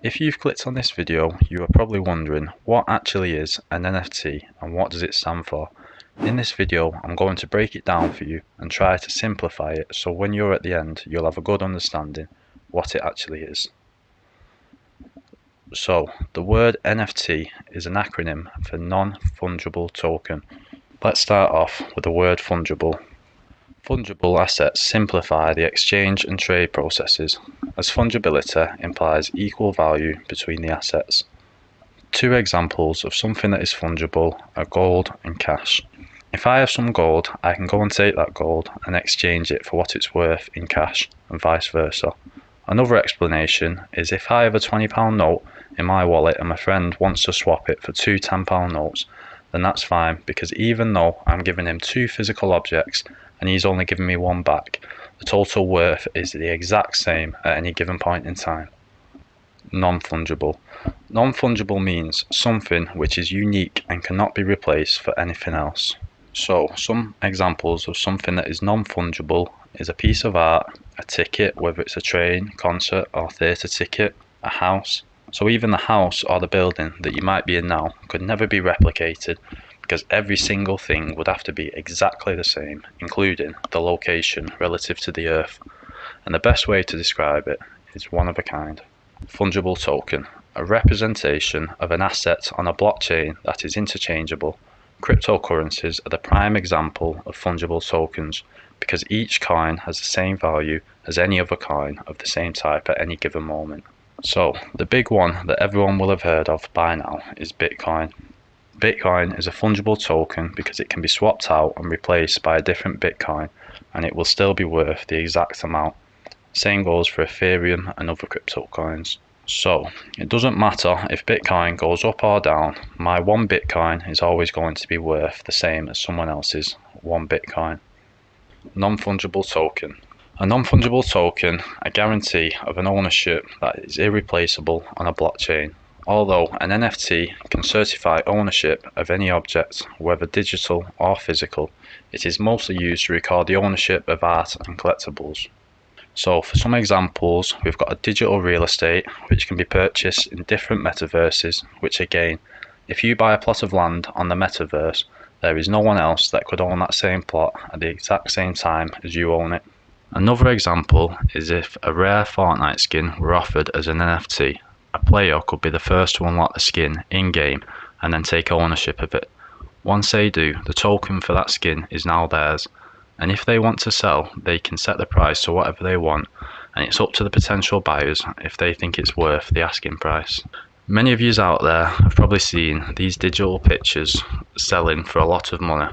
If you've clicked on this video, you are probably wondering what actually is an NFT and what does it stand for. In this video, I'm going to break it down for you and try to simplify it so when you're at the end, you'll have a good understanding what it actually is. So, the word NFT is an acronym for Non-Fungible Token. Let's start off with the word fungible. Fungible assets simplify the exchange and trade processes, as fungibility implies equal value between the assets. Two examples of something that is fungible are gold and cash. If I have some gold, I can go and take that gold and exchange it for what it's worth in cash, and vice versa. Another explanation is if I have a £20 note in my wallet and my friend wants to swap it for two £10 notes, then that's fine, because even though I'm giving him two physical objects and he's only giving me one back, the total worth is the exact same at any given point in time. Non-fungible. Non-fungible means something which is unique and cannot be replaced for anything else. So, some examples of something that is non-fungible is a piece of art, a ticket, whether it's a train, concert or theatre ticket, a house. So even the house or the building that you might be in now could never be replicated, because every single thing would have to be exactly the same, including the location relative to the earth. And the best way to describe it is one of a kind. Fungible token, a representation of an asset on a blockchain that is interchangeable. Cryptocurrencies are the prime example of fungible tokens, because each coin has the same value as any other coin of the same type at any given moment. So, the big one that everyone will have heard of by now is Bitcoin. Bitcoin is a fungible token because it can be swapped out and replaced by a different Bitcoin, and it will still be worth the exact amount. Same goes for Ethereum and other crypto coins. So, it doesn't matter if Bitcoin goes up or down, my one Bitcoin is always going to be worth the same as someone else's one Bitcoin. Non-fungible token. A non-fungible token, a guarantee of an ownership that is irreplaceable on a blockchain. Although an NFT can certify ownership of any object, whether digital or physical, it is mostly used to record the ownership of art and collectibles. So for some examples, we've got a digital real estate which can be purchased in different metaverses, which again, if you buy a plot of land on the metaverse, there is no one else that could own that same plot at the exact same time as you own it. Another example is if a rare Fortnite skin were offered as an NFT, a player could be the first to unlock the skin in-game and then take ownership of it. Once they do, the token for that skin is now theirs, and if they want to sell, they can set the price to whatever they want, and it's up to the potential buyers if they think it's worth the asking price. Many of yous out there have probably seen these digital pictures selling for a lot of money.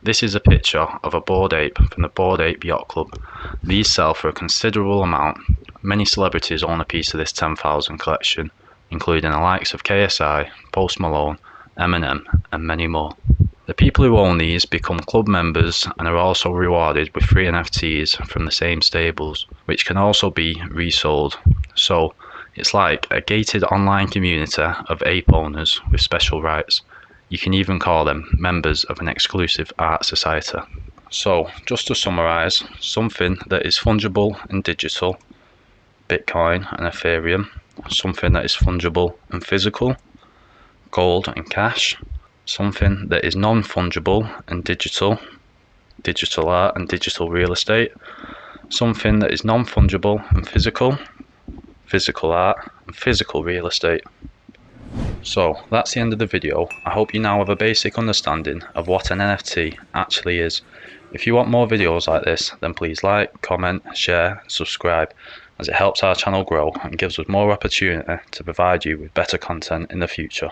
This is a picture of a Bored Ape from the Bored Ape Yacht Club. These sell for a considerable amount. Many celebrities own a piece of this 10,000 collection, including the likes of KSI, Post Malone, Eminem, and many more. The people who own these become club members and are also rewarded with free NFTs from the same stables, which can also be resold. So, it's like a gated online community of ape owners with special rights. You can even call them members of an exclusive art society. So, just to summarise, something that is fungible and digital, Bitcoin and Ethereum. Something that is fungible and physical, gold and cash. Something that is non-fungible and digital, digital art and digital real estate. Something that is non-fungible and physical, physical art and physical real estate. So that's the end of the video. I hope you now have a basic understanding of what an NFT actually is. If you want more videos like this, then please like, comment, share, subscribe, as it helps our channel grow and gives us more opportunity to provide you with better content in the future.